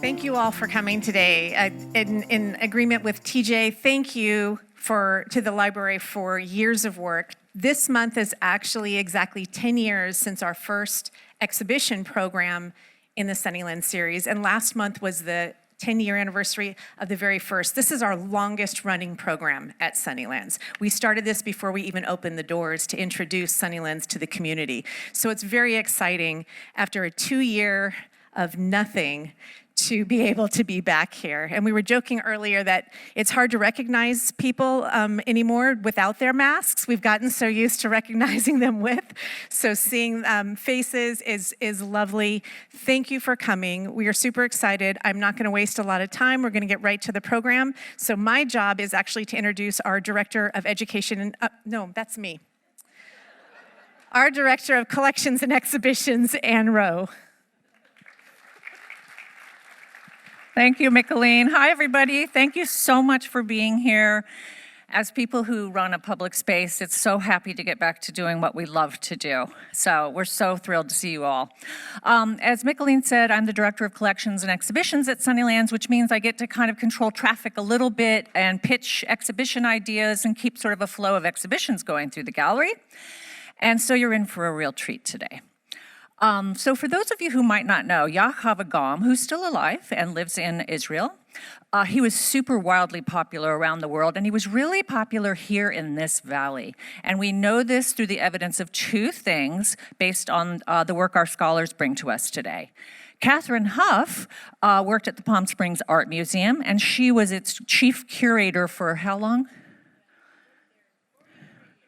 Thank you all for coming today. In agreement with TJ, thank you to the library for years of work. This month is actually exactly 10 years since our first exhibition program in the Sunnylands series, and last month was the 10-year anniversary of the very first. This is our longest running program at Sunnylands. We started this before we even opened the doors to introduce Sunnylands to the community. So it's very exciting after a 2-year of nothing to be able to be back here. And we were joking earlier that it's hard to recognize people anymore without their masks. We've gotten so used to recognizing them with. So seeing faces is lovely. Thank you for coming. We are super excited. I'm not going to waste a lot of time. We're going to get right to the program. So my job is actually to introduce our Director of Education. No, that's me. Our Director of Collections and Exhibitions, Ann Rowe. Thank you, Micheline. Hi, everybody. Thank you so much for being here. As people who run a public space, it's so happy to get back to doing what we love to do. So we're so thrilled to see you all. As Micheline said, I'm the Director of Collections and Exhibitions at Sunnylands, which means I get to kind of control traffic a little bit and pitch exhibition ideas and keep sort of a flow of exhibitions going through the gallery. And so you're in for a real treat today. So for those of you who might not know, Yaacov Agam, who's still alive and lives in Israel, he was super wildly popular around the world, and he was really popular here in this valley. And we know this through the evidence of two things based on the work our scholars bring to us today. Katherine Hough worked at the Palm Springs Art Museum, and she was its chief curator for how long?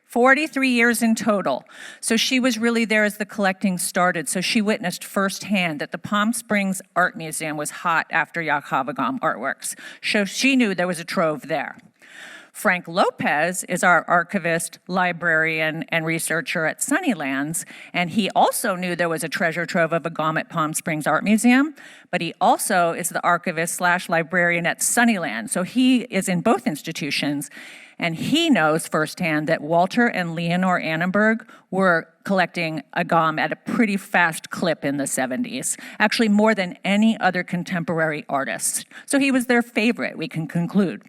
43 years in total. So she was really there as the collecting started. So she witnessed firsthand that the Palm Springs Art Museum was hot after Yaacov Agam artworks. So she knew there was a trove there. Frank Lopez is our archivist, librarian, and researcher at Sunnylands, and he also knew there was a treasure trove of Agam at Palm Springs Art Museum, but he also is the archivist/librarian at Sunnylands. So he is in both institutions, and he knows firsthand that Walter and Leonore Annenberg were collecting Agam at a pretty fast clip in the 70s, actually more than any other contemporary artist. So he was their favorite, we can conclude.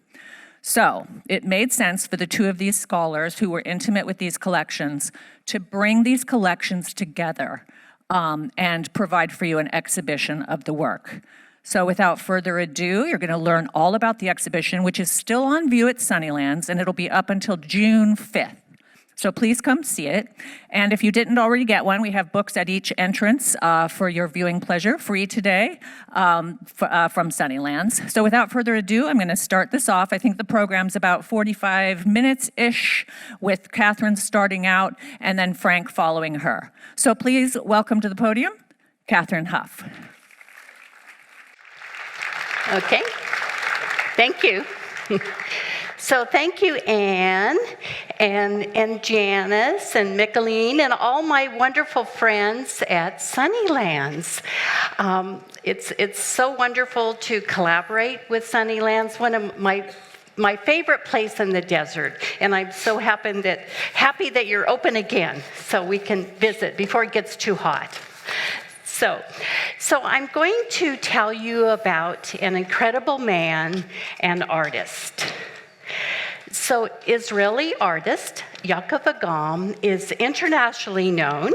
So it made sense for the two of these scholars who were intimate with these collections to bring these collections together and provide for you an exhibition of the work. So without further ado, you're going to learn all about the exhibition, which is still on view at Sunnylands, and it'll be up until June 5th. So please come see it. And if you didn't already get one, we have books at each entrance for your viewing pleasure, free today from Sunnylands. So without further ado, I'm going to start this off. I think the program's about 45 minutes-ish, with Katherine starting out and then Frank following her. So please welcome to the podium, Katherine Hough. Okay, thank you. So thank you, Anne, and Janice, and Micheline, and all my wonderful friends at Sunnylands. It's so wonderful to collaborate with Sunnylands, one of my favorite place in the desert, and I'm so happy that you're open again so we can visit before it gets too hot. So I'm going to tell you about an incredible man and artist. So Israeli artist Yaacov Agam is internationally known,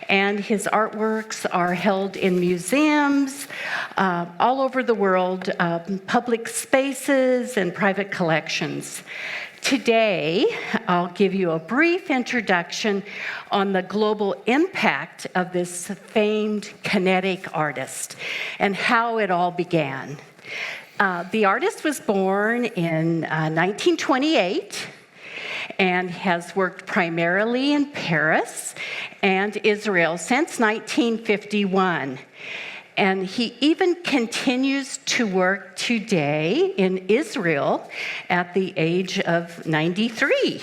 and his artworks are held in museums all over the world, public spaces, and private collections. Today, I'll give you a brief introduction on the global impact of this famed kinetic artist and how it all began. The artist was born in 1928 and has worked primarily in Paris and Israel since 1951. And he even continues to work today in Israel at the age of 93.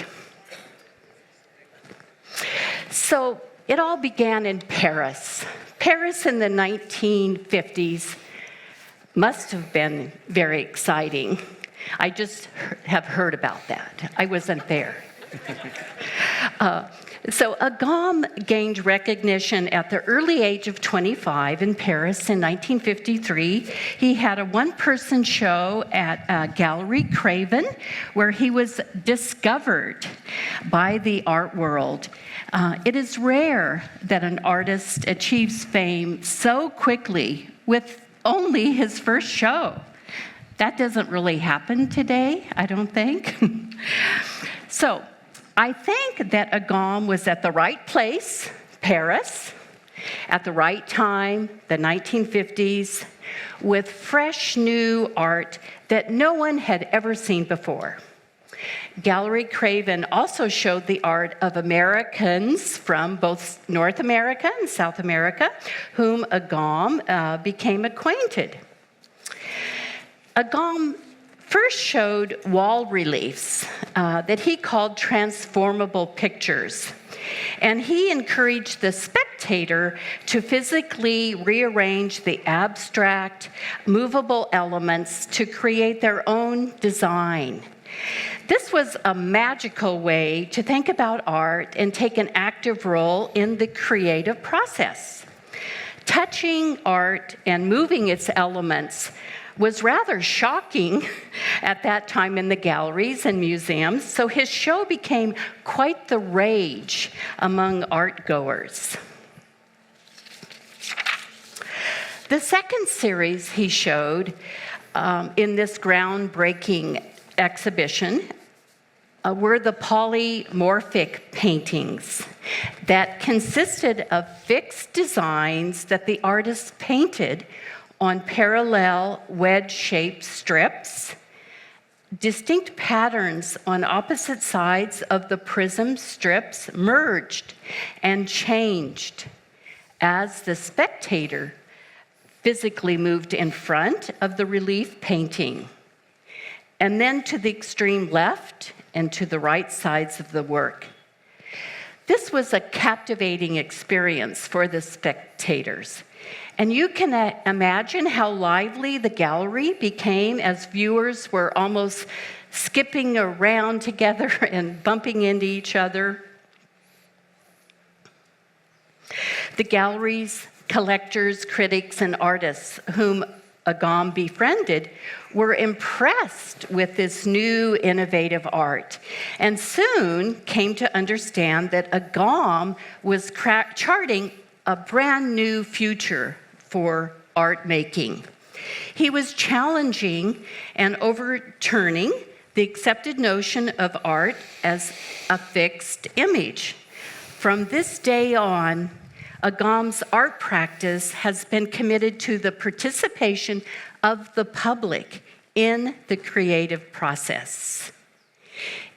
So it all began in Paris. Paris in the 1950s must have been very exciting. I just have heard about that. I wasn't there. So Agam gained recognition at the early age of 25 in Paris in 1953. He had a one-person show at Gallery Craven, where he was discovered by the art world. It is rare that an artist achieves fame so quickly with only his first show. That doesn't really happen today, I don't think. So, I think that Agam was at the right place, Paris, at the right time, the 1950s, with fresh new art that no one had ever seen before. Gallery Craven also showed the art of Americans from both North America and South America, whom Agam became acquainted. Agam first showed wall reliefs that he called transformable pictures. And he encouraged the spectator to physically rearrange the abstract, movable elements to create their own design. This was a magical way to think about art and take an active role in the creative process. Touching art and moving its elements was rather shocking at that time in the galleries and museums, so his show became quite the rage among art goers. The second series he showed in this groundbreaking exhibition were the Polymorphic Paintings that consisted of fixed designs that the artist painted on parallel wedge-shaped strips, distinct patterns on opposite sides of the prism strips merged and changed as the spectator physically moved in front of the relief painting, and then to the extreme left and to the right sides of the work. This was a captivating experience for the spectators. And you can imagine how lively the gallery became as viewers were almost skipping around together and bumping into each other. The gallery's collectors, critics, and artists whom Agam befriended were impressed with this new innovative art, and soon came to understand that Agam was charting a brand new future for art making. He was challenging and overturning the accepted notion of art as a fixed image. From this day on, Agam's art practice has been committed to the participation of the public in the creative process.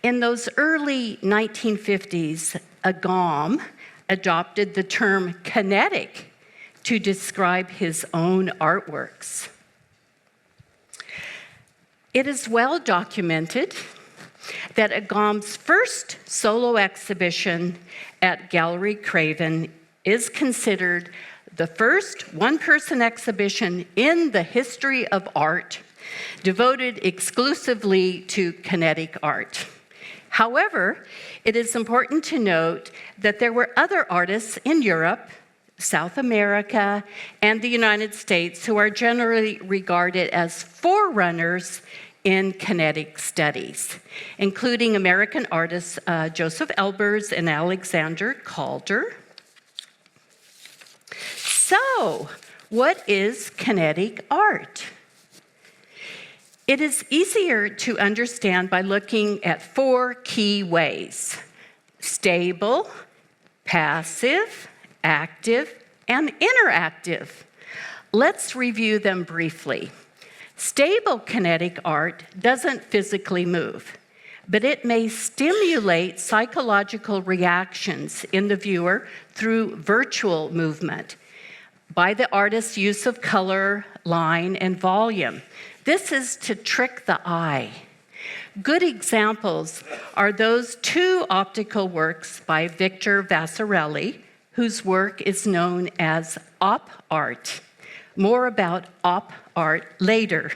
In those early 1950s, Agam adopted the term kinetic to describe his own artworks. It is well documented that Agam's first solo exhibition at Gallery Craven is considered the first one-person exhibition in the history of art devoted exclusively to kinetic art. However, it is important to note that there were other artists in Europe, South America, and the United States who are generally regarded as forerunners in kinetic studies, including American artists Joseph Elbers and Alexander Calder. So, what is kinetic art? It is easier to understand by looking at four key ways: stable, passive, active, and interactive. Let's review them briefly. Stable kinetic art doesn't physically move, but it may stimulate psychological reactions in the viewer through virtual movement by the artist's use of color, line, and volume. This is to trick the eye. Good examples are those two optical works by Victor Vasarely, whose work is known as op art. More about op art later.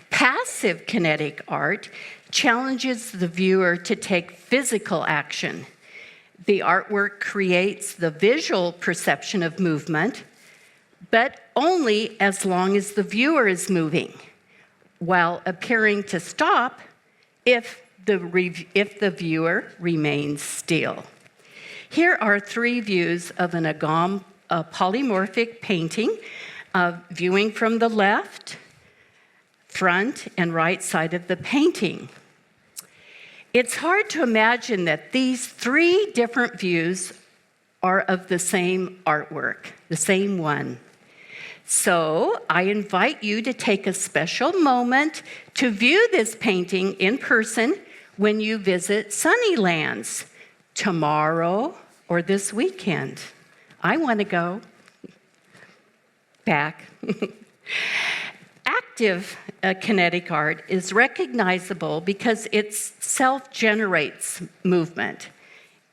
Passive kinetic art challenges the viewer to take physical action. The artwork creates the visual perception of movement, but only as long as the viewer is moving, while appearing to stop if the viewer remains still. Here are 3 views of an Agam polymorphic painting, viewing from the left, front, and right side of the painting. It's hard to imagine that these 3 different views are of the same artwork, the same one. So I invite you to take a special moment to view this painting in person when you visit Sunnylands tomorrow or this weekend. I want to go back. Active kinetic art is recognizable because it self-generates movement,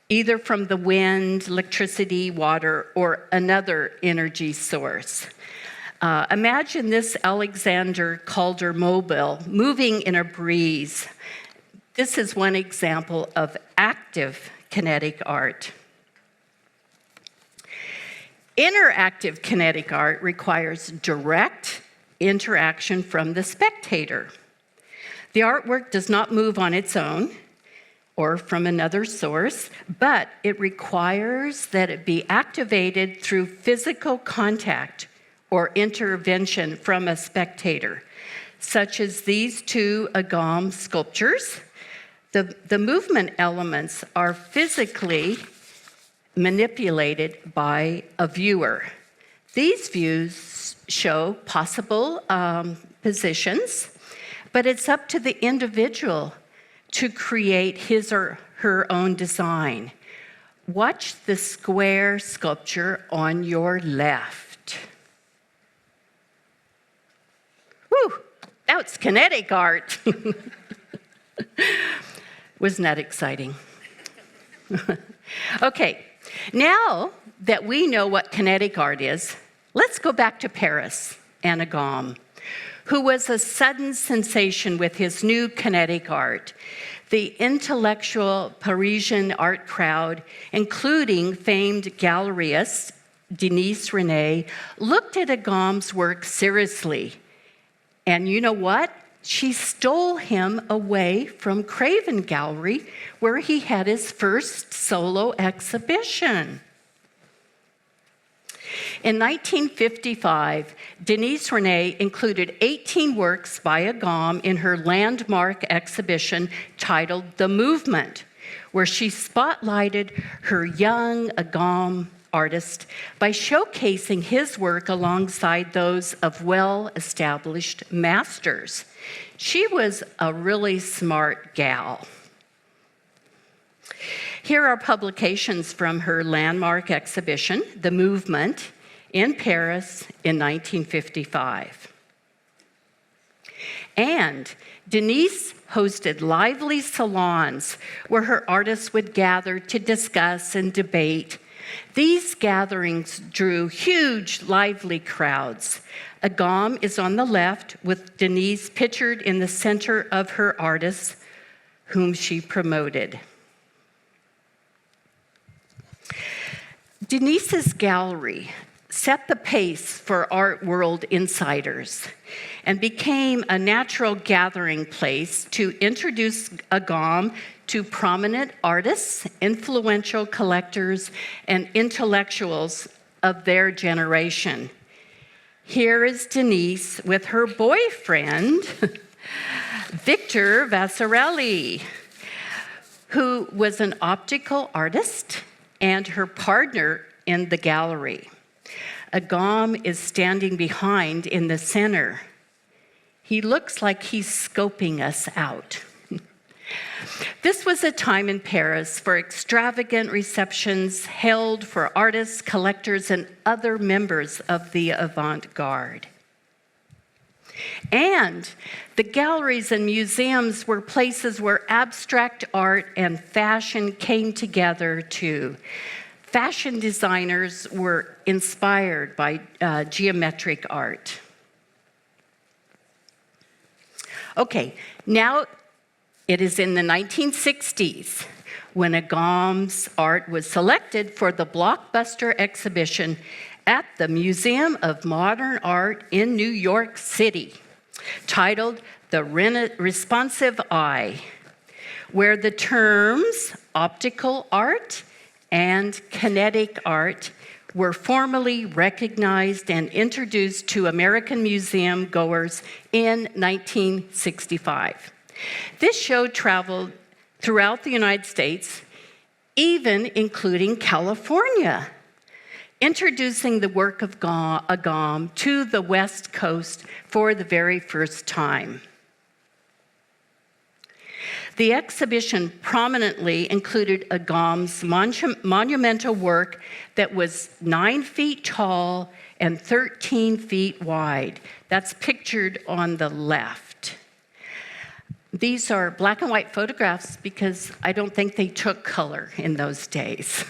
either from the wind, electricity, water, or another energy source. Imagine this Alexander Calder mobile moving in a breeze. This is one example of active kinetic art. Interactive kinetic art requires direct interaction from the spectator. The artwork does not move on its own or from another source, but it requires that it be activated through physical contact or intervention from a spectator, such as these 2 Agam sculptures. The movement elements are physically manipulated by a viewer. These views show possible positions, but it's up to the individual to create his or her own design. Watch the square sculpture on your left. Whew, that's kinetic art. Wasn't that exciting? Okay, now that we know what kinetic art is, let's go back to Paris and Agam, who was a sudden sensation with his new kinetic art. The intellectual Parisian art crowd, including famed gallerist Denise René, looked at Agam's work seriously. And you know what? She stole him away from Craven Gallery, where he had his first solo exhibition. In 1955, Denise René included 18 works by Agam in her landmark exhibition titled The Movement, where she spotlighted her young Agam artist by showcasing his work alongside those of well-established masters. She was a really smart gal. Here are publications from her landmark exhibition, The Movement, in Paris in 1955. And Denise hosted lively salons where her artists would gather to discuss and debate. These gatherings drew huge, lively crowds. Agam is on the left, with Denise pictured in the center of her artists, whom she promoted. Denise's gallery set the pace for art world insiders and became a natural gathering place to introduce Agam to prominent artists, influential collectors, and intellectuals of their generation. Here is Denise with her boyfriend, Victor Vasarely, who was an optical artist, and her partner in the gallery. Agam is standing behind in the center. He looks like he's scoping us out. This was a time in Paris for extravagant receptions held for artists, collectors, and other members of the avant-garde. And the galleries and museums were places where abstract art and fashion came together too. Fashion designers were inspired by geometric art. Okay, now It is in the 1960s when Agam's art was selected for the blockbuster exhibition at the Museum of Modern Art in New York City, titled The Responsive Eye, where the terms optical art and kinetic art were formally recognized and introduced to American museum goers in 1965. This show traveled throughout the United States, even including California, introducing the work of Agam to the West Coast for the very first time. The exhibition prominently included Agam's monumental work that was 9 feet tall and 13 feet wide. That's pictured on the left. These are black and white photographs because I don't think they took color in those days.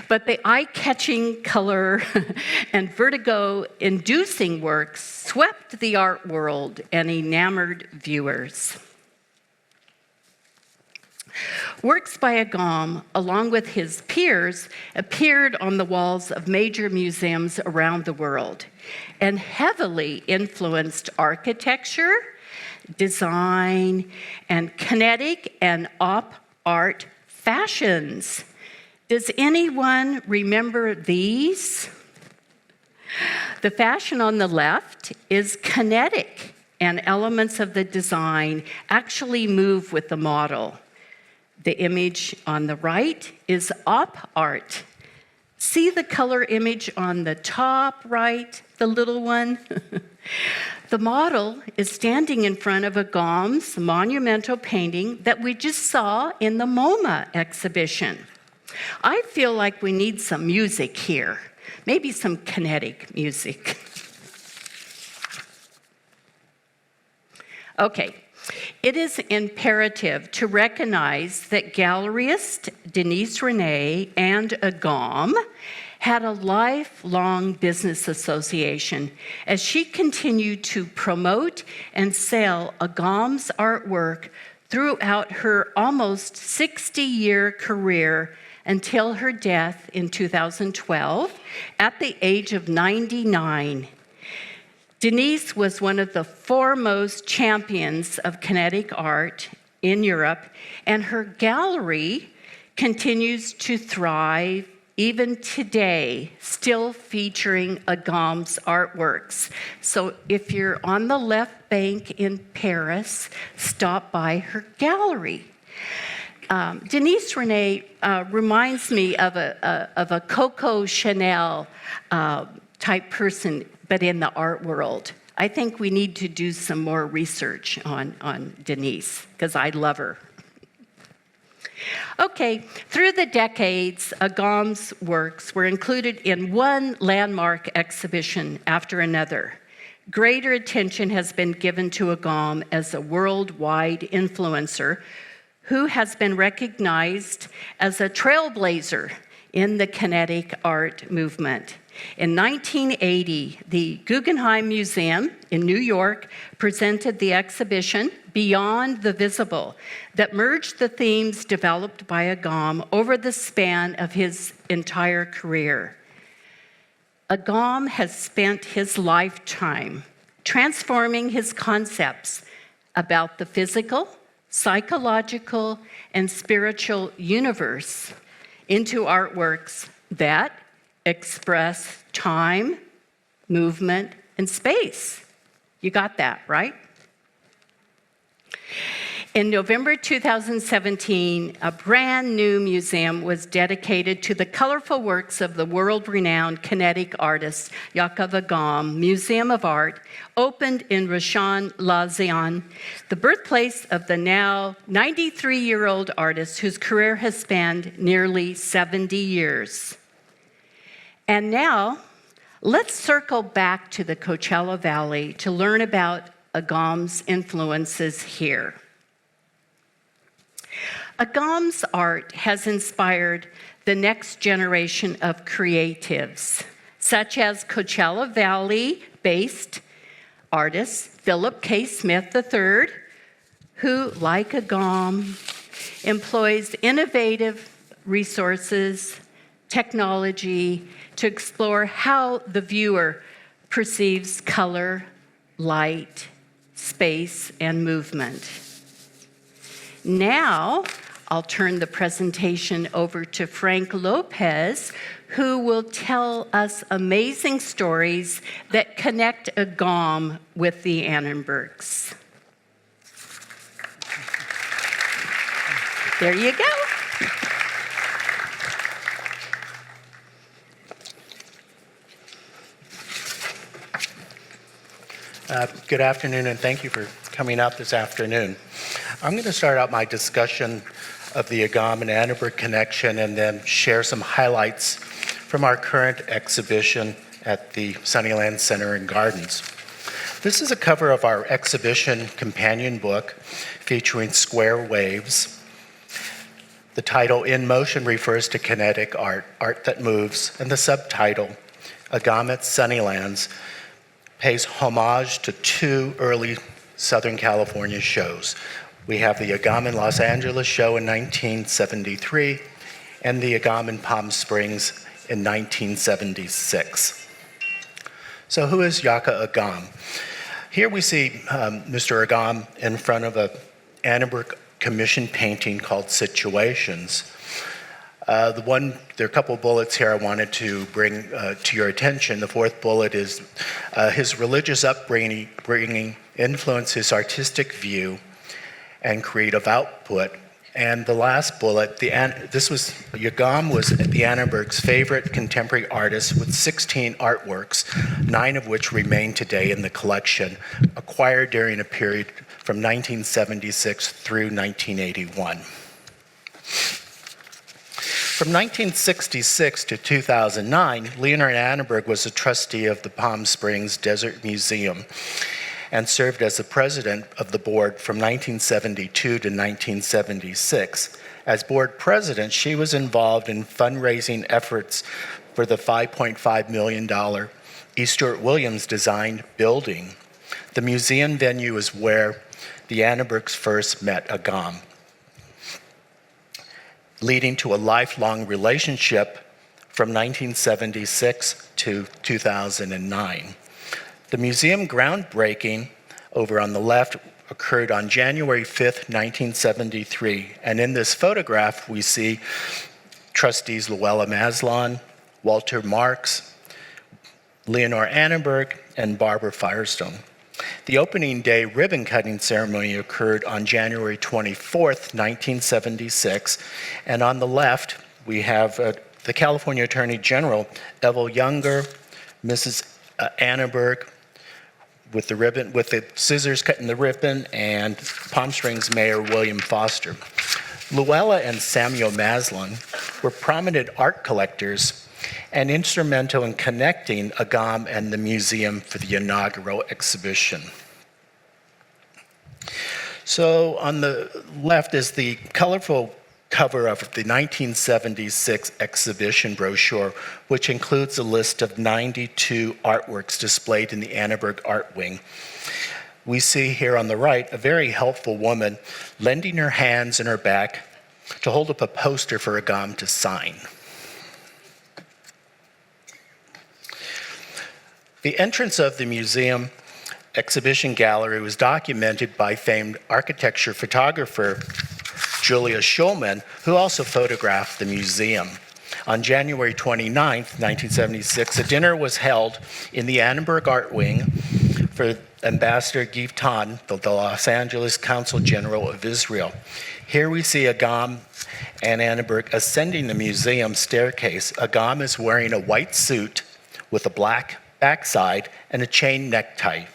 But the eye-catching color and vertigo-inducing works swept the art world and enamored viewers. Works by Agam, along with his peers, appeared on the walls of major museums around the world and heavily influenced architecture, design, and kinetic and op art fashions. Does anyone remember these? The fashion on the left is kinetic, and elements of the design actually move with the model. The image on the right is op art. See the color image on the top right, the little one? The model is standing in front of Agam's monumental painting that we just saw in the MoMA exhibition. I feel like we need some music here, maybe some kinetic music. Okay. It is imperative to recognize that gallerist Denise Renee and Agam had a lifelong business association as she continued to promote and sell Agam's artwork throughout her almost 60-year career until her death in 2012 at the age of 99. Denise was one of the foremost champions of kinetic art in Europe, and her gallery continues to thrive even today, still featuring Agam's artworks. So if you're on the left bank in Paris, stop by her gallery. Denise Renee reminds me of a Coco Chanel type person, but in the art world. I think we need to do some more research on Denise, because I love her. Okay, through the decades, Agam's works were included in one landmark exhibition after another. Greater attention has been given to Agam as a worldwide influencer who has been recognized as a trailblazer in the kinetic art movement. In 1980, the Guggenheim Museum in New York presented the exhibition Beyond the Visible that merged the themes developed by Agam over the span of his entire career. Agam has spent his lifetime transforming his concepts about the physical, psychological, and spiritual universe into artworks that express time, movement, and space. You got that, right? In November 2017, a brand new museum was dedicated to the colorful works of the world-renowned kinetic artist Yaacov Agam Museum of Art, opened in Rishon LeZion, the birthplace of the now 93-year-old artist whose career has spanned nearly 70 years. And now, let's circle back to the Coachella Valley to learn about Agam's influences here. Agam's art has inspired the next generation of creatives, such as Coachella Valley-based artist Philip K. Smith III, who, like Agam, employs innovative resources, technology to explore how the viewer perceives color, light, space, and movement. Now, I'll turn the presentation over to Frank Lopez, who will tell us amazing stories that connect Agam with the Annenbergs. There you go. Good afternoon, and thank you for coming out this afternoon. I'm going to start out my discussion of the Agam and Annenberg connection and then share some highlights from our current exhibition at the Sunnylands Center Gardens. This is a cover of our exhibition companion book featuring square waves. The title, In Motion, refers to kinetic art, art that moves, and the subtitle, Agam at Sunnylands, pays homage to two early Southern California shows. We have the Agam in Los Angeles show in 1973 and the Agam in Palm Springs in 1976. So who is Yaacov Agam? Here we see Mr. Agam in front of an Annenberg commissioned painting called Situations. There are a couple of bullets here I wanted to bring to your attention. The fourth bullet is his religious upbringing influenced his artistic view and creative output. And the last bullet, Agam was the Annenberg's favorite contemporary artist with 16 artworks, 9 of which remain today in the collection, acquired during a period from 1976 through 1981. From 1966 to 2009, Leonore Annenberg was a trustee of the Palm Springs Desert Museum and served as the president of the board from 1972 to 1976. As board president, she was involved in fundraising efforts for the $5.5 million E. Stuart Williams designed building. The museum venue is where the Annenbergs first met Agam, leading to a lifelong relationship from 1976 to 2009. The museum groundbreaking, over on the left, occurred on January 5th, 1973. And in this photograph, we see trustees Luella Maslon, Walter Marks, Leonore Annenberg, and Barbara Firestone. The opening day ribbon-cutting ceremony occurred on January 24th, 1976, and on the left we have the California Attorney General, Evel Younger, Mrs. Annenberg, with the scissors cutting the ribbon, and Palm Springs Mayor William Foster. Luella and Samuel Maslon were prominent art collectors and instrumental in connecting Agam and the museum for the inaugural exhibition. So on the left is the colorful cover of the 1976 exhibition brochure, which includes a list of 92 artworks displayed in the Annenberg Art Wing. We see here on the right a very helpful woman lending her hands and her back to hold up a poster for Agam to sign. The entrance of the museum exhibition gallery was documented by famed architecture photographer Julia Schulman, who also photographed the museum. On January 29, 1976, a dinner was held in the Annenberg Art Wing for Ambassador Gifton, the Los Angeles Consul General of Israel. Here we see Agam and Annenberg ascending the museum staircase. Agam is wearing a white suit with a black backside and a chain necktie,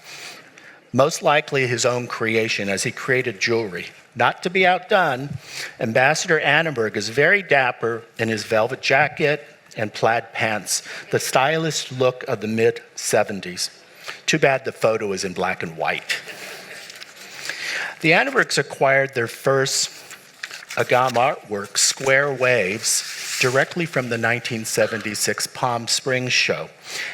most likely his own creation as he created jewelry. Not to be outdone, Ambassador Annenberg is very dapper in his velvet jacket and plaid pants, the stylish look of the mid-70s. Too bad the photo is in black and white. The Annenbergs acquired their first Agam artwork, Square Waves, directly from the 1976 Palm Springs show,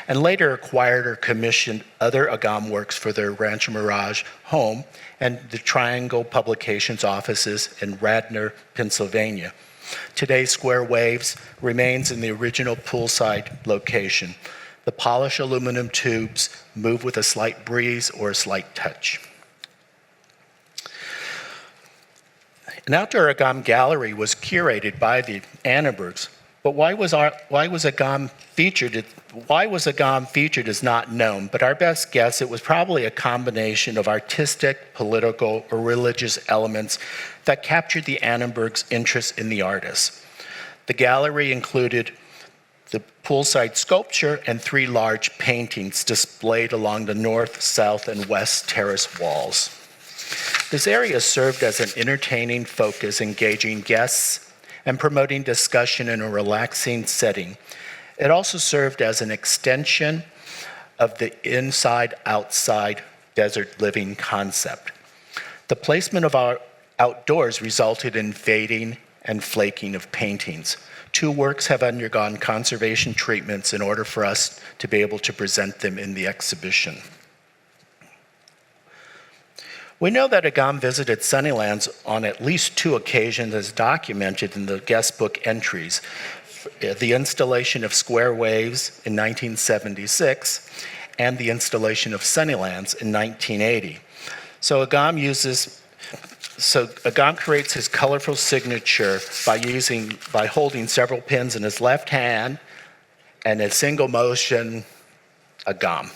and later acquired or commissioned other Agam works for their Rancho Mirage home and the Triangle Publications offices in Radnor, Pennsylvania. Today, Square Waves remains in the original poolside location. The polished aluminum tubes move with a slight breeze or a slight touch. An outdoor Agam gallery was curated by the Annenbergs, but why was Agam featured is not known, but our best guess, it was probably a combination of artistic, political, or religious elements that captured the Annenbergs' interest in the artist. The gallery included the poolside sculpture and 3 large paintings displayed along the north, south, and west terrace walls. This area served as an entertaining focus, engaging guests and promoting discussion in a relaxing setting. It also served as an extension of the inside-outside desert living concept. The placement of our outdoors resulted in fading and flaking of paintings. 2 works have undergone conservation treatments in order for us to be able to present them in the exhibition. We know that Agam visited Sunnylands on at least 2 occasions as documented in the guest book entries. The installation of Square Waves in 1976 and the installation of Sunnylands in 1980. So Agam creates his colorful signature by holding several pins in his left hand and a single motion Agam.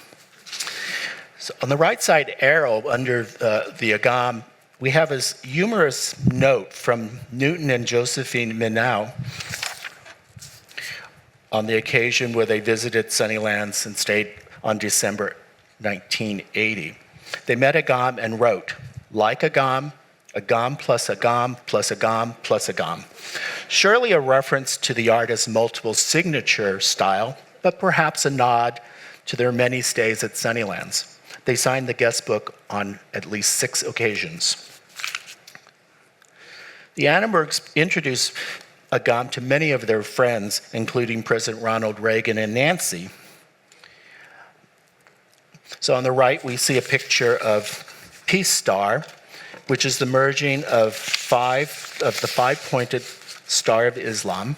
So on the right side arrow under the Agam, we have a humorous note from Newton and Josephine Minau on the occasion where they visited Sunnylands and stayed on December 1980. They met Agam and wrote, like Agam, Agam plus Agam plus Agam plus Agam. Surely a reference to the artist's multiple signature style, but perhaps a nod to their many stays at Sunnylands. They signed the guest book on at least 6 occasions. The Annenbergs introduced Agam to many of their friends, including President Ronald Reagan and Nancy. So on the right, we see a picture of Peace Star, which is the merging of the 5-pointed Star of Islam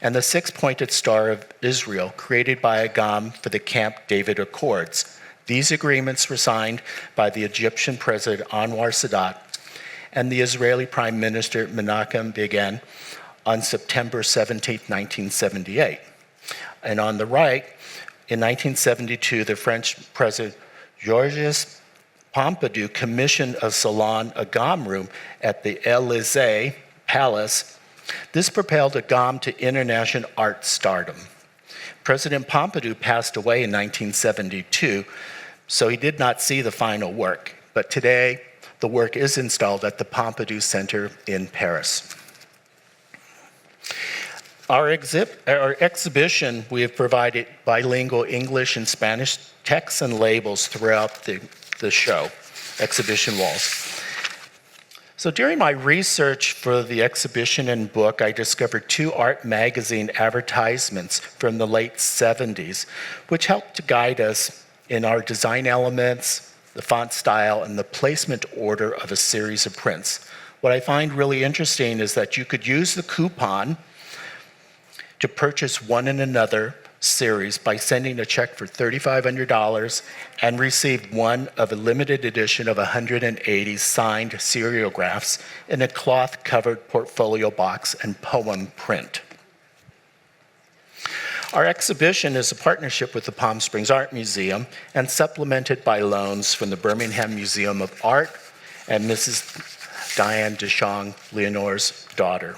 and the 6-pointed Star of Israel, created by Agam for the Camp David Accords. These agreements were signed by the Egyptian President Anwar Sadat and the Israeli Prime Minister Menachem Begin on September 17, 1978. And on the right, in 1972, the French President Georges Pompidou commissioned a Salon Agam room at the Élysée Palace. This propelled Agam to international art stardom. President Pompidou passed away in 1972, so he did not see the final work. But today, the work is installed at the Pompidou Center in Paris. Our exhibition, we have provided bilingual English and Spanish texts and labels throughout the show, exhibition walls. So during my research for the exhibition and book, I discovered 2 art magazine advertisements from the late 70s, which helped to guide us in our design elements, the font style, and the placement order of a series of prints. What I find really interesting is that you could use the coupon to purchase one and another series by sending a check for $3,500 and receive one of a limited edition of 180 signed seriographs in a cloth-covered portfolio box and poem print. Our exhibition is a partnership with the Palm Springs Art Museum and supplemented by loans from the Birmingham Museum of Art and Mrs. Diane Deschamps, Leonore's daughter.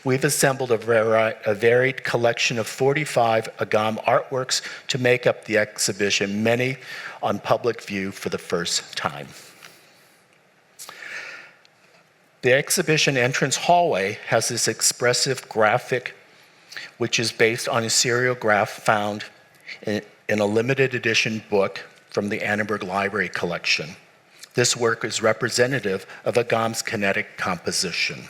We've assembled a varied collection of 45 Agam artworks to make up the exhibition, many on public view for the first time. The exhibition entrance hallway has this expressive graphic, which is based on a seriograph found in a limited edition book from the Annenberg Library collection. This work is representative of Agam's kinetic composition.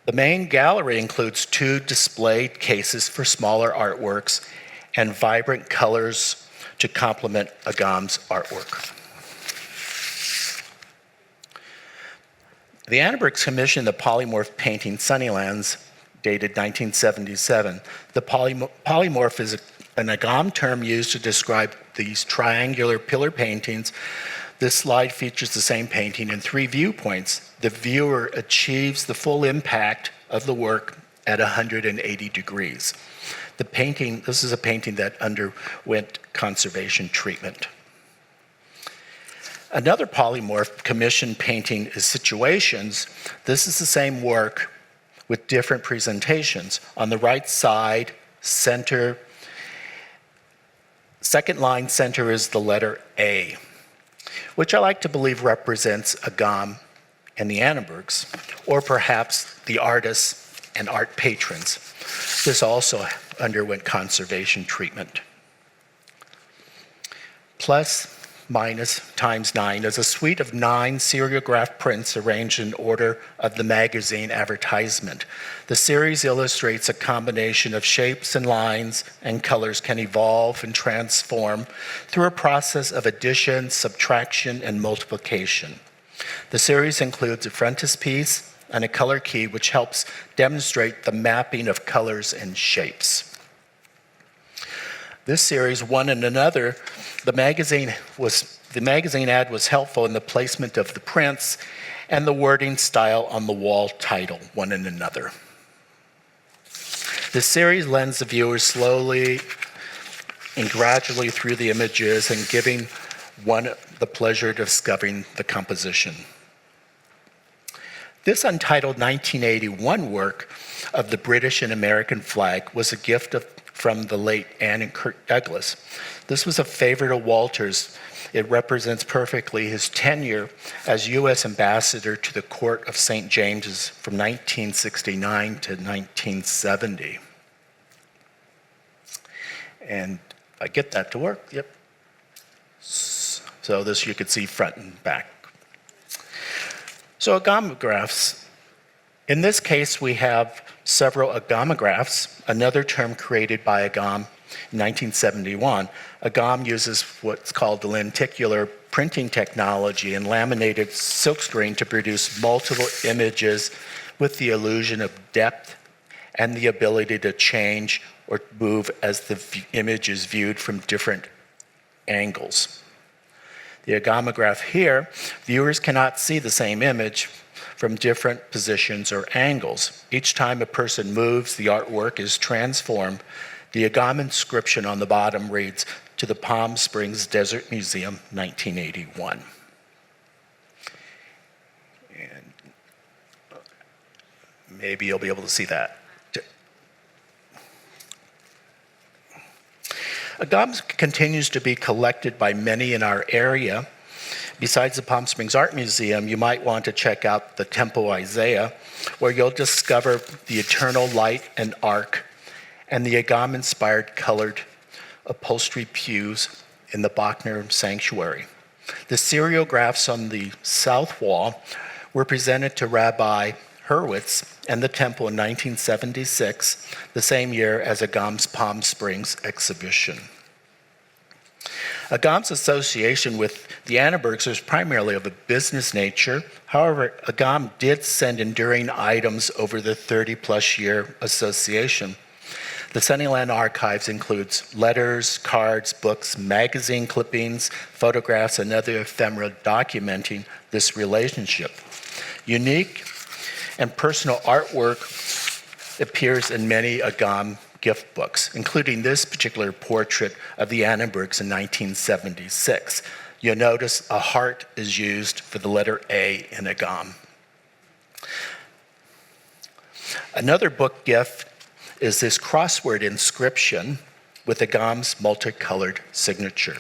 The main gallery includes 2 displayed cases for smaller artworks and vibrant colors to complement Agam's artwork. The Annenbergs commissioned the polymorph painting Sunnylands, dated 1977. The polymorph is an Agam term used to describe these triangular pillar paintings. This slide features the same painting in 3 viewpoints. The viewer achieves the full impact of the work at 180 degrees. This is a painting that underwent conservation treatment. Another polymorph commissioned painting is Situations. This is the same work with different presentations. On the right side, center, second line center is the letter A, which I like to believe represents Agam and the Annenbergs, or perhaps the artists and art patrons. This also underwent conservation treatment. Plus, minus, times 9 is a suite of 9 seriograph prints arranged in order of the magazine advertisement. The series illustrates a combination of shapes and lines and colors can evolve and transform through a process of addition, subtraction, and multiplication. The series includes a frontispiece and a color key which helps demonstrate the mapping of colors and shapes. This series, One and Another, the magazine ad was helpful in the placement of the prints and the wording style on the wall title, One and Another. The series lends the viewer slowly and gradually through the images and giving one the pleasure of discovering the composition. This untitled 1981 work of the British and American flag was a gift from the late Anne and Kurt Douglas. This was a favorite of Walter's. It represents perfectly his tenure as U.S. ambassador to the Court of St. James's from 1969 to 1970. And I get that to work, yep. So this you could see front and back. So agamographs. In this case, we have several agamographs, another term created by Agam in 1971. Agam uses what's called the lenticular printing technology and laminated silkscreen to produce multiple images with the illusion of depth and the ability to change or move as the image is viewed from different angles. The agamograph here, viewers cannot see the same image from different positions or angles. Each time a person moves, the artwork is transformed. The Agam inscription on the bottom reads, "To the Palm Springs Desert Museum, 1981." And maybe you'll be able to see that. Agam continues to be collected by many in our area. Besides the Palm Springs Art Museum, you might want to check out the Temple Isaiah, where you'll discover the eternal light and arc and the Agam-inspired colored upholstery pews in the Bachner Sanctuary. The seriographs on the south wall were presented to Rabbi Hurwitz and the temple in 1976, the same year as Agam's Palm Springs exhibition. Agam's association with the Annenbergs was primarily of a business nature. However, Agam did send enduring items over the 30-plus year association. The Sunnyland archives includes letters, cards, books, magazine clippings, photographs, and other ephemera documenting this relationship. Unique and personal artwork appears in many Agam gift books, including this particular portrait of the Annenbergs in 1976. You'll notice a heart is used for the letter A in Agam. Another book gift is this crossword inscription with Agam's multicolored signature.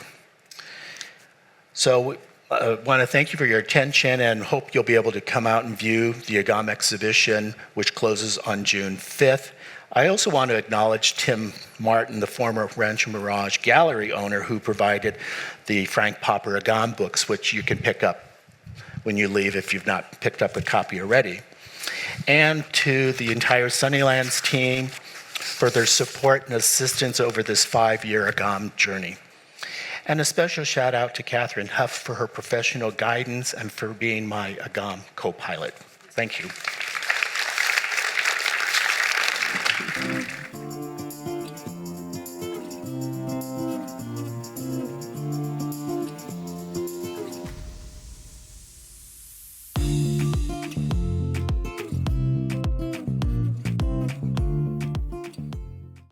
So I want to thank you for your attention and hope you'll be able to come out and view the Agam exhibition, which closes on June 5th. I also want to acknowledge Tim Martin, the former Rancho Mirage gallery owner, who provided the Frank Popper Agam books, which you can pick up when you leave if you've not picked up a copy already. and to the entire Sunnylands team for their support and assistance over this 5-year Agam journey. And a special shout out to Katherine Hough for her professional guidance and for being my Agam co-pilot. Thank you.